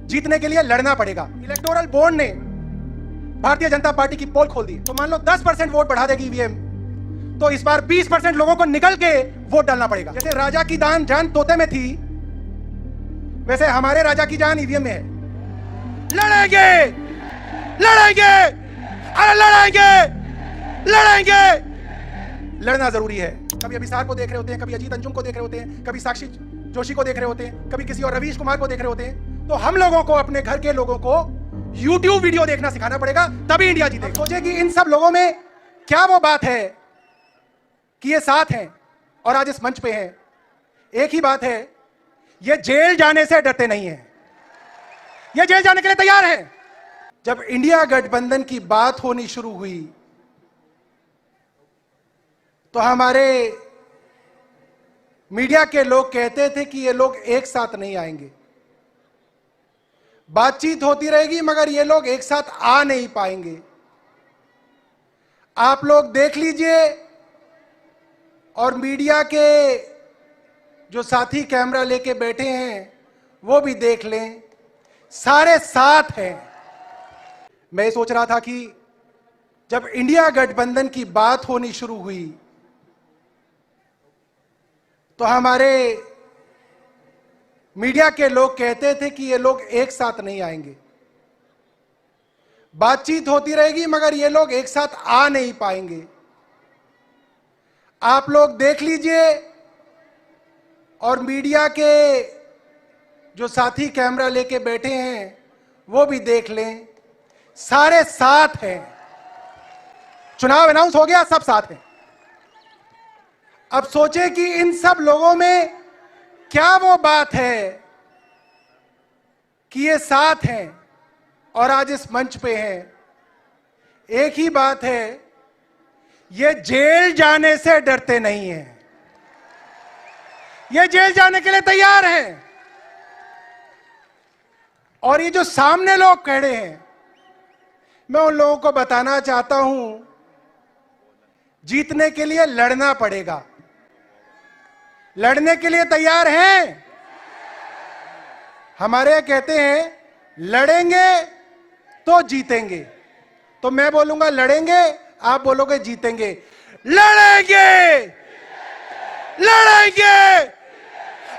जीतने के लिए लड़ना पड़ेगा। इलेक्टोरल बोर्ड ने भारतीय जनता पार्टी की पोल खोल दी, तो मान लो 10% वोट बढ़ा देगी ईवीएम, तो इस बार 20% लोगों को निकल के वोट डालना पड़ेगा। जैसे राजा की जान तोते में थी, वैसे हमारे राजा की जान ईवीएम में है। लड़ेंगे, लड़ेंगे, अरे लड़ेंगे, लड़ेंगे। लड़ना जरूरी है। कभी अभिसार को देख रहे होते हैं, कभी अजीत अंजुम को देख रहे होते हैं, कभी साक्षी जोशी को देख रहे होते हैं, कभी किसी और रवीश कुमार को देख रहे होते हैं। तो हम लोगों को अपने घर के लोगों को YouTube वीडियो देखना सिखाना पड़ेगा, तभी इंडिया जीतेगा। सोचे कि इन सब लोगों में क्या वो बात है कि ये साथ हैं और आज इस मंच पे हैं। एक ही बात है, ये जेल जाने से डरते नहीं हैं, ये जेल जाने के लिए तैयार हैं। जब इंडिया गठबंधन की बात होनी शुरू हुई तो हमारे मीडिया के लोग कहते थे कि ये लोग एक साथ नहीं आएंगे, बातचीत होती रहेगी मगर ये लोग एक साथ आ नहीं पाएंगे। आप लोग देख लीजिए और मीडिया के जो साथी कैमरा लेके बैठे हैं वो भी देख लें, सारे साथ हैं। मैं सोच रहा था कि जब इंडिया गठबंधन की बात होनी शुरू हुई तो हमारे मीडिया के लोग कहते थे कि ये लोग एक साथ नहीं आएंगे, बातचीत होती रहेगी मगर ये लोग एक साथ आ नहीं पाएंगे। आप लोग देख लीजिए और मीडिया के जो साथी कैमरा लेके बैठे हैं वो भी देख लें, सारे साथ हैं। चुनाव अनाउंस हो गया, सब साथ हैं। अब सोचे कि इन सब लोगों में क्या वो बात है कि ये साथ हैं और आज इस मंच पे हैं। एक ही बात है, ये जेल जाने से डरते नहीं हैं, ये जेल जाने के लिए तैयार हैं। और ये जो सामने लोग खड़े हैं, मैं उन लोगों को बताना चाहता हूं, जीतने के लिए लड़ना पड़ेगा। लड़ने के लिए तैयार हैं? हमारे कहते हैं लड़ेंगे तो जीतेंगे। तो मैं बोलूंगा लड़ेंगे, आप बोलोगे जीतेंगे। लड़ेंगे, लड़ेंगे,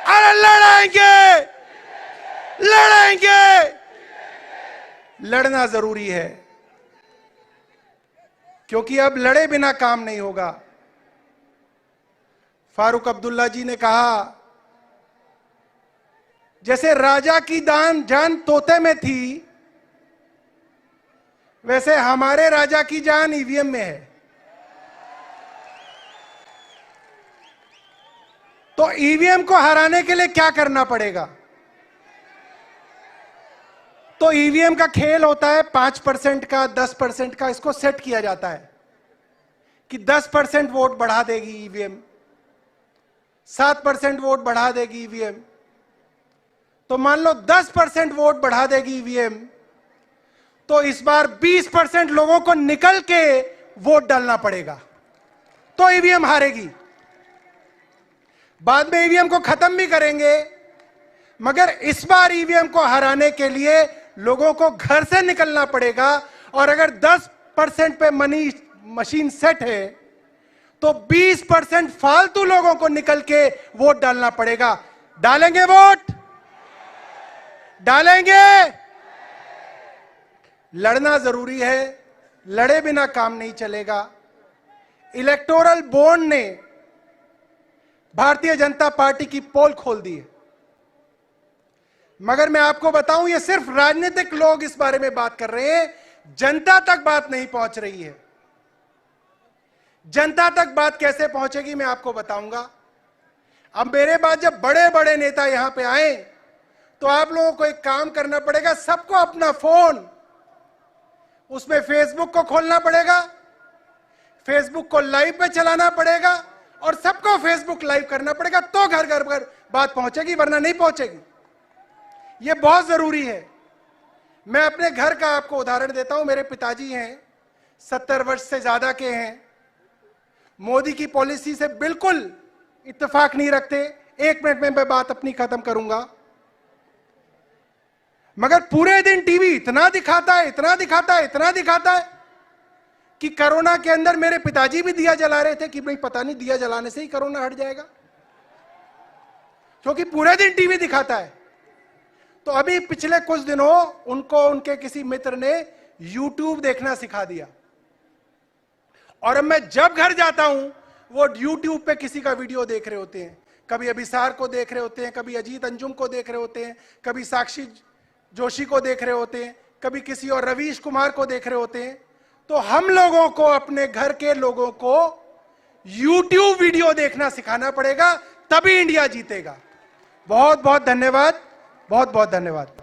अरे लड़ेंगे, लड़ेंगे। लड़ना जरूरी है क्योंकि अब लड़े बिना काम नहीं होगा। फारूक अब्दुल्ला जी ने कहा, जैसे राजा की जान तोते में थी, वैसे हमारे राजा की जान ईवीएम में है। तो ईवीएम को हराने के लिए क्या करना पड़ेगा? तो ईवीएम का खेल होता है 5% का, 10% का। इसको सेट किया जाता है कि 10% वोट बढ़ा देगी ईवीएम, 7% वोट बढ़ा देगी ईवीएम। तो मान लो 10% वोट बढ़ा देगी ईवीएम, तो इस बार 20% लोगों को निकल के वोट डालना पड़ेगा, तो ईवीएम हारेगी। बाद में ईवीएम को खत्म भी करेंगे, मगर इस बार ईवीएम को हराने के लिए लोगों को घर से निकलना पड़ेगा। और अगर 10% पे मशीन सेट है तो 20% फालतू लोगों को निकल के वोट डालना पड़ेगा। डालेंगे वोट? डालेंगे? लड़ना जरूरी है, लड़े बिना काम नहीं चलेगा। इलेक्टोरल बोर्ड ने भारतीय जनता पार्टी की पोल खोल दी है, मगर मैं आपको बताऊं, ये सिर्फ राजनीतिक लोग इस बारे में बात कर रहे हैं, जनता तक बात नहीं पहुंच रही है। जनता तक बात कैसे पहुंचेगी मैं आपको बताऊंगा। अब मेरे बाद जब बड़े बड़े नेता यहां पे आए तो आप लोगों को एक काम करना पड़ेगा, सबको अपना फोन, उसमें फेसबुक को खोलना पड़ेगा, फेसबुक को लाइव पे चलाना पड़ेगा और सबको फेसबुक लाइव करना पड़ेगा, तो घर घर बात पहुंचेगी, वरना नहीं पहुंचेगी। यह बहुत जरूरी है। मैं अपने घर का आपको उदाहरण देता हूं। मेरे पिताजी हैं, 70 वर्ष से ज्यादा के हैं, मोदी की पॉलिसी से बिल्कुल इत्तेफाक नहीं रखते। 1 मिनट में मैं बात अपनी खत्म करूंगा। मगर पूरे दिन टीवी इतना दिखाता है, इतना दिखाता है, इतना दिखाता है कि कोरोना के अंदर मेरे पिताजी भी दिया जला रहे थे कि भाई पता नहीं दिया जलाने से ही कोरोना हट जाएगा, क्योंकि पूरे दिन टीवी दिखाता है। तो अभी पिछले कुछ दिनों उनको उनके किसी मित्र ने YouTube देखना सिखा दिया, और अब मैं जब घर जाता हूं वो YouTube पे किसी का वीडियो देख रहे होते हैं, कभी अभिसार को देख रहे होते हैं, कभी अजीत अंजुम को देख रहे होते हैं, कभी साक्षी जोशी को देख रहे होते हैं, कभी किसी और रवीश कुमार को देख रहे होते हैं। तो हम लोगों को, अपने घर के लोगों को YouTube वीडियो देखना सिखाना पड़ेगा, तभी इंडिया जीतेगा। बहुत बहुत धन्यवाद, बहुत बहुत धन्यवाद।